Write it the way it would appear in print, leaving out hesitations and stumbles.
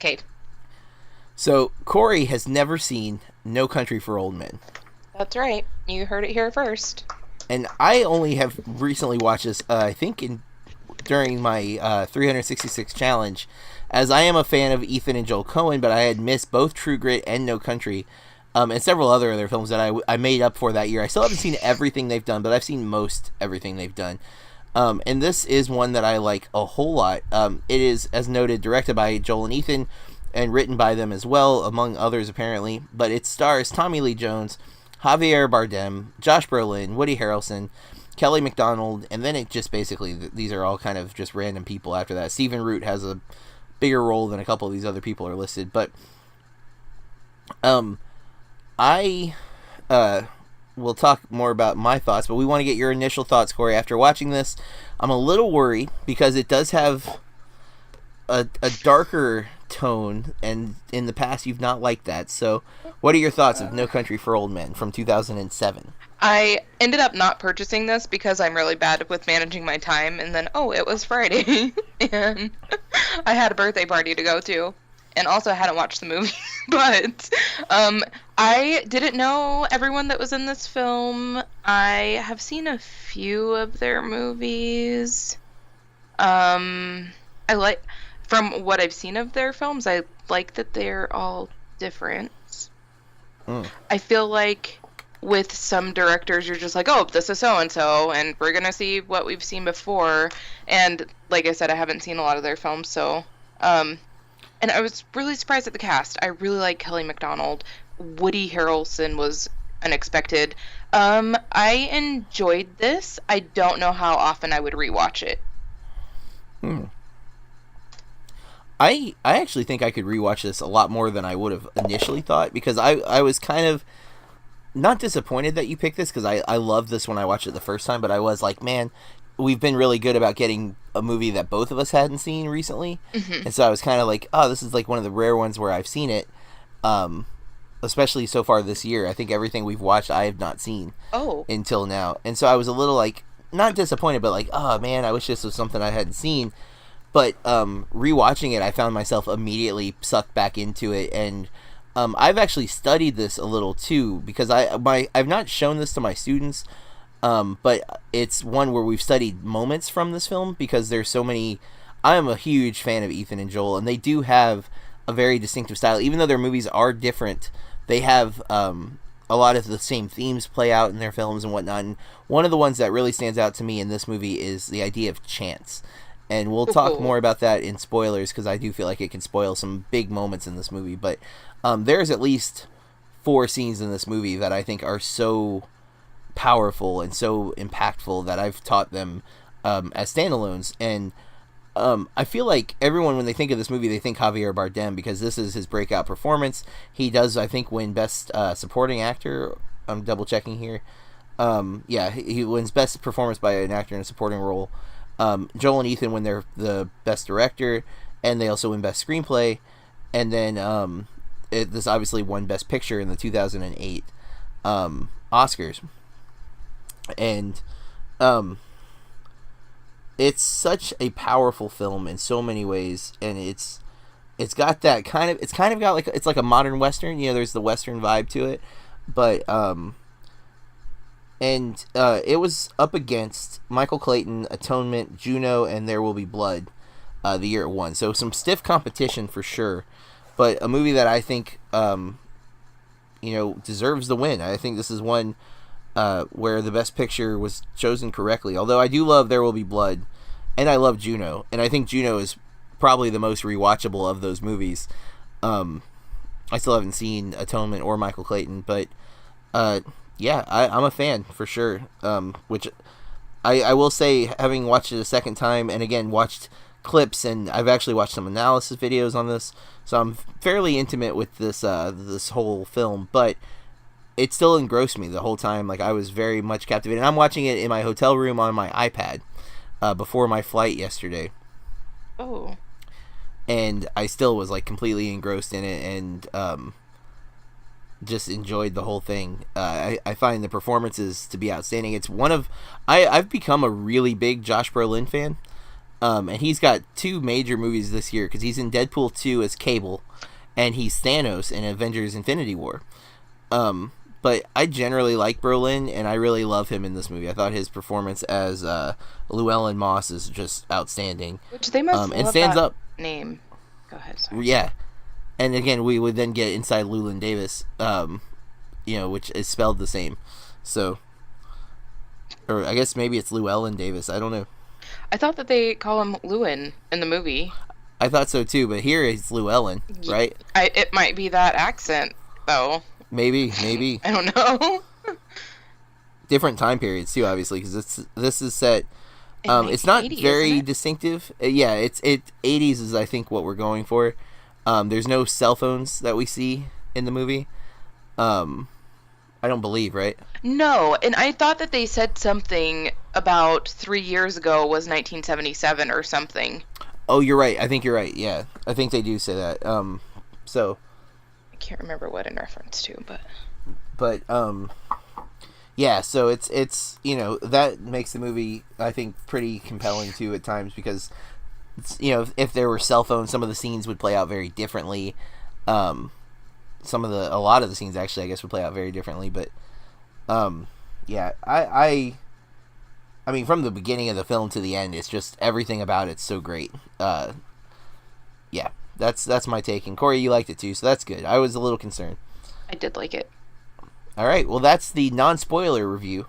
Okay, So Corey has never seen No Country for Old Men, that's right. You heard it here first. and I only have recently watched this. I think in during my 366 challenge, as I am a fan of Ethan and Joel Coen, but I had missed both True Grit and No Country, and several other films that I made up for that year. I still haven't seen everything they've done, but I've seen most everything they've done. And this is one that I like a whole lot. It is, as noted, directed by Joel and Ethan and written by them as well, among others apparently. But it stars Tommy Lee Jones, Javier Bardem, Josh Brolin, Woody Harrelson, Kelly MacDonald, and then it just basically, these are all kind of just random people after that. Stephen Root has a bigger role than a couple of these other people are listed. But um, I will talk more about my thoughts, but we want to get your initial thoughts, Corey. After watching this, I'm a little worried because it does have a darker tone, and in the past you've not liked that. So, what are your thoughts of No Country for Old Men from 2007? I ended up not purchasing this because I'm really bad with managing my time, and then, oh, it was Friday, and I had a birthday party to go to, and also hadn't watched the movie. But I didn't know everyone that was in this film. I have seen a few of their movies. I like, from what I've seen of their films, I like that they're all different. Mm. I feel like with some directors, you're just like, oh, this is so and so, and we're gonna see what we've seen before. And like I said, I haven't seen a lot of their films, so and I was really surprised at the cast. I really like Kelly MacDonald. Woody Harrelson was unexpected. I enjoyed this. I don't know how often I would rewatch it. Hmm. I actually think I could rewatch this a lot more than I would have initially thought, because I was kind of not disappointed that you picked this, because I loved this when I watched it the first time, but I was like, man, we've been really good about getting a movie that both of us hadn't seen recently. Hmm. And so I was kind of like, oh, this is like one of the rare ones where I've seen it, um, especially so far this year. I think everything we've watched I have not seen Oh. until now. And so I was a little like, not disappointed, but like, oh man, I wish this was something I hadn't seen. But rewatching it, I found myself immediately sucked back into it, and I've actually studied this a little too, because I've not shown this to my students, but it's one where we've studied moments from this film, because there's so many. I am a huge fan of Ethan and Joel, and they do have a very distinctive style, even though their movies are different. They have a lot of the same themes play out in their films and whatnot. And one of the ones that really stands out to me in this movie is the idea of chance, and we'll talk more about that in spoilers, because I do feel like it can spoil some big moments in this movie. But there's at least four scenes in this movie that I think are so powerful and so impactful that I've taught them as standalones. And I feel like everyone, when they think of this movie, they think Javier Bardem, because this is his breakout performance. He does, I think, win Best Supporting Actor. I'm double checking here. Yeah, he wins Best Performance by an Actor in a Supporting Role. Joel and Ethan win the Best Director, and they also win Best Screenplay. And then this obviously won Best Picture in the 2008 Oscars. And it's such a powerful film in so many ways, and it's got that kind of, it's kind of got like, it's like a modern western. There's the western vibe to it, but and it was up against Michael Clayton, Atonement, Juno, and There Will Be Blood the year it won. So some stiff competition for sure, but a movie that I think deserves the win. I think this is one where the best picture was chosen correctly. Although I do love There Will Be Blood, and I love Juno, and I think Juno is probably the most rewatchable of those movies. I still haven't seen Atonement or Michael Clayton, but yeah, I'm a fan for sure. Which I will say, having watched it a second time, and again watched clips, and I've actually watched some analysis videos on this, so I'm fairly intimate with this whole film, but it still engrossed me the whole time. Like, I was very much captivated. I'm watching it in my hotel room on my iPad before my flight yesterday, Oh. and I still was like completely engrossed in it, and just enjoyed the whole thing. I find the performances to be outstanding. It's one of I've become a really big Josh Brolin fan. And he's got two major movies this year because he's in Deadpool 2 as Cable, and he's Thanos in Avengers Infinity War. But I generally like Brolin, and I really love him in this movie. I thought his performance as Llewellyn Moss is just outstanding. Which they must and love stands that up. name. Go ahead, sorry. Yeah. And again, we would then get inside Llewellyn Davis, which is spelled the same. So, or I guess maybe it's Llewellyn Davis. I don't know. I thought that they call him Lewin in the movie. I thought so too, but here it's Llewellyn, right? It might be that accent, though. Maybe. I don't know. Different time periods too, obviously, because this is set. It's not very distinctive. Yeah, it's 80s is I think what we're going for. There's no cell phones that we see in the movie. I don't believe, right? No, and I thought that they said something about 3 years ago was 1977 or something. Oh, you're right. I think you're right. Yeah, I think they do say that. So I can't remember what in reference to, but yeah. So it's that makes the movie I think pretty compelling too at times because if there were cell phones, some of the scenes would play out very differently. A lot of the scenes actually I guess would play out very differently, but yeah, I mean from the beginning of the film to the end, it's just everything about it's so great. Yeah, that's my take. And Corey, you liked it too, so that's good. I was a little concerned. I did like it. All right, well that's the non-spoiler review